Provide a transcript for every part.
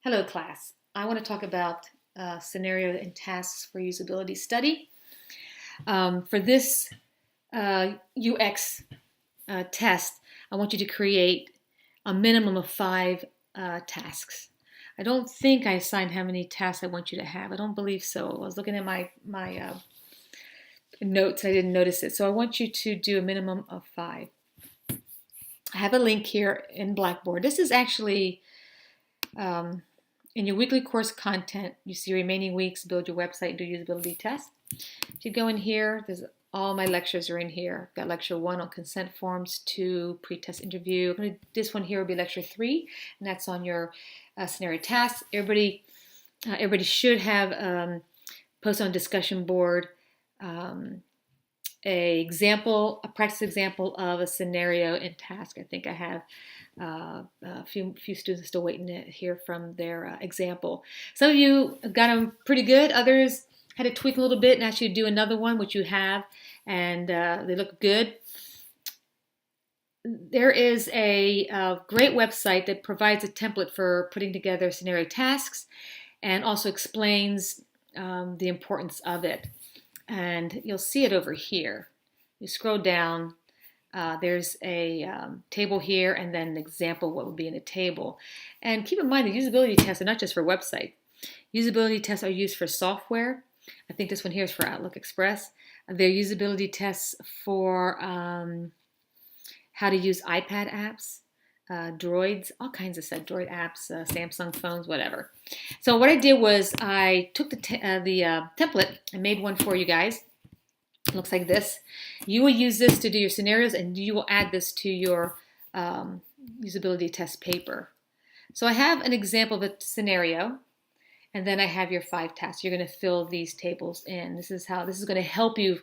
Hello, class. I want to talk about scenario and tasks for usability study. For this UX test, I want you to create a minimum of 5 tasks. I don't think I assigned how many tasks I want you to have. I don't believe so. I was looking at my notes. I didn't notice it. So I want you to do a minimum of 5. I have a link here in Blackboard. This is actually in your weekly course content. You see remaining weeks, build your website, do usability tests. If you go in here, there's all my lectures are in here. I've got lecture 1 on consent forms, 2 pre-test interview. This one here will be lecture 3, and that's on your scenario tasks. Everybody should have post on discussion board a practice example of a scenario and task. I think I have a few students still waiting to hear from their example. Some of you got them pretty good. Others had to tweak a little bit and asked you to do another one, which you have, and they look good. There is a great website that provides a template for putting together scenario tasks and also explains the importance of it. And you'll see it over here. You scroll down, there's a table here and then an example of what would be in a table. And keep in mind the usability tests are not just for website. Usability tests are used for software. I think this one here is for Outlook Express. There are usability tests for how to use iPad apps, Droids, all kinds of stuff, Droid apps, Samsung phones, whatever. So what I did was I took the template and made one for you guys. It looks like this. You will use this to do your scenarios, and you will add this to your usability test paper. So I have an example of a scenario, and then I have your 5 tasks. You're going to fill these tables in. This is going to help you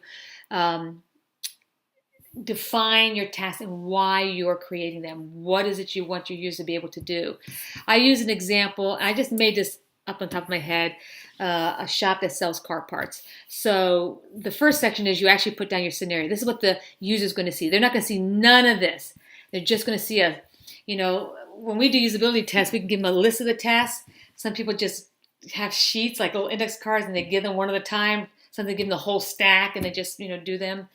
define your tasks and why you're creating them. What is it you want your user to be able to do? I use an example. I just made this up on top of my head, a shop that sells car parts. So the first section is you actually put down your scenario. This is what the user is going to see. They're not going to see none of this. They're just going to see when we do usability tests, we can give them a list of the tasks. Some people just have sheets like little index cards and they give them one at a time. Some they give them the whole stack and they just do them.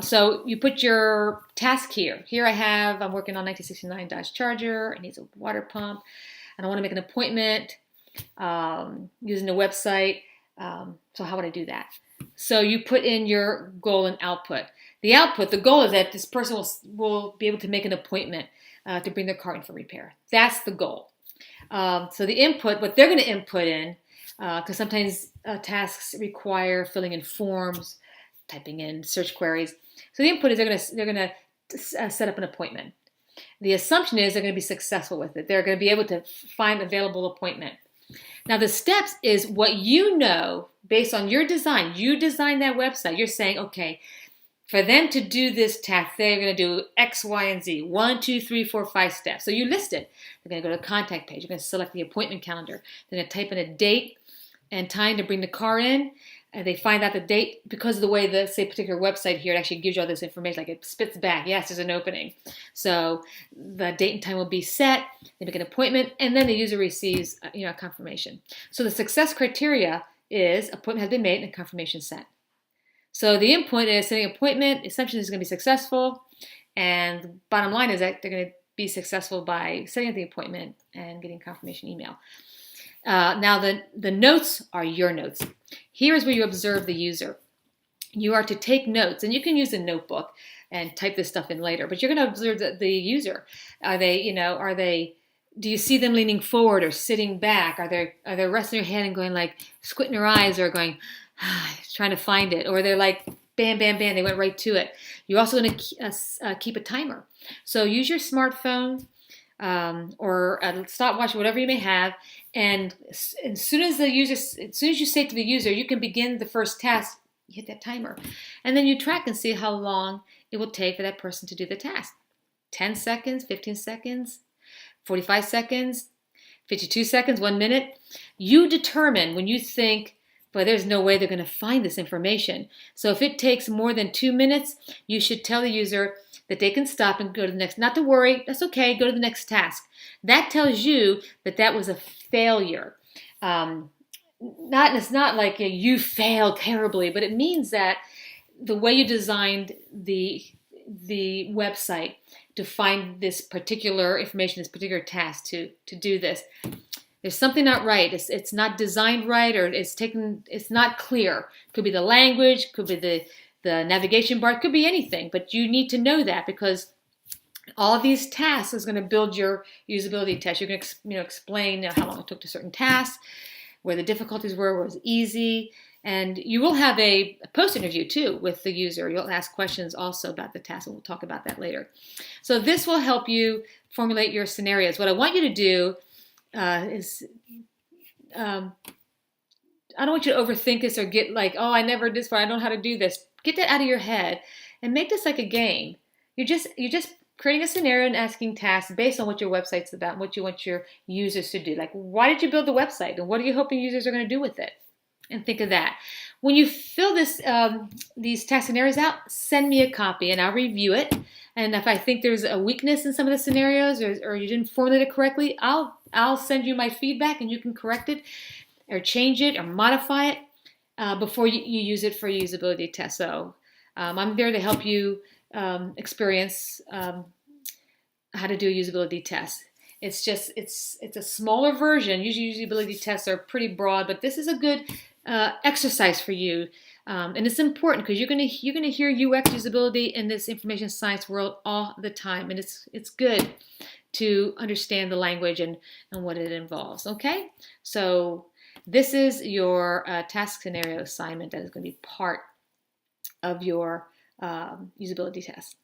So you put your task here. Here I'm working on 1969 Dodge Charger. It needs a water pump. And I want to make an appointment using the website. So how would I do that? So you put in your goal and output. The goal is that this person will be able to make an appointment to bring their car in for repair. That's the goal. So the input, what they're going to input in, because sometimes tasks require filling in forms, typing in search queries. So the input is they're going to set up an appointment. The assumption is they're going to be successful with it. They're going to be able to find available appointment. Now the steps is what you know based on your design. You designed that website. You're saying, okay, for them to do this task, they're going to do X, Y, and Z. 1, 2, 3, 4, 5 steps. So you list it. They're going to go to the contact page. You're going to select the appointment calendar. They're going to type in a date and time to bring the car in. And they find out the date because of the way the particular website here, it actually gives you all this information, like it spits back, yes, there's an opening. So the date and time will be set, they make an appointment, and then the user receives a confirmation. So the success criteria is appointment has been made and confirmation set. So the input is setting an appointment, assumption is going to be successful, and the bottom line is that they're going to be successful by setting up the appointment and getting confirmation email. Now the notes are your notes. Here is where you observe the user. You are to take notes, and you can use a notebook and type this stuff in later, but you're going to observe the user. Do you see them leaning forward or sitting back? Are they resting their head and going like squinting their eyes or going trying to find it? Or they're like bam, bam, bam, they went right to it. You're also going to keep a timer. So use your smartphone or a stopwatch, whatever you may have, and as soon as you say to the user, you can begin the first task, you hit that timer. And then you track and see how long it will take for that person to do the task. 10 seconds, 15 seconds, 45 seconds, 52 seconds, 1 minute. You determine when you think, but there's no way they're going to find this information. So if it takes more than 2 minutes, you should tell the user, that they can stop and go to the next. Not to worry, that's okay, go to the next task. That tells you that that was a failure. It's not like you failed terribly, but it means that the way you designed the website to find this particular information, this particular task to do this, there's something not right. It's not designed right, or it's not clear. Could be the language, could be the navigation bar, it could be anything, but you need to know that, because all of these tasks is going to build your usability test. You're going to explain how long it took to certain tasks, where the difficulties were, where it was easy, and you will have a post-interview too with the user. You'll ask questions also about the task, and we'll talk about that later. So this will help you formulate your scenarios. What I want you to do is, I don't want you to overthink this or get like, oh, I never did this before, I don't know how to do this. Get that out of your head and make this like a game. You're just creating a scenario and asking tasks based on what your website's about and what you want your users to do. Like, why did you build the website, and what are you hoping users are going to do with it? And think of that. When you fill these task scenarios out, send me a copy and I'll review it. And if I think there's a weakness in some of the scenarios, or you didn't formulate it correctly, I'll send you my feedback and you can correct it or change it or modify it before you use it for a usability test. So I'm there to help you experience how to do a usability test. It's a smaller version. Usually usability tests are pretty broad, but this is a good exercise for you, and it's important because you're gonna hear UX usability in this information science world all the time, and it's good to understand the language and what it involves. Okay, so this is your task scenario assignment that is going to be part of your usability test.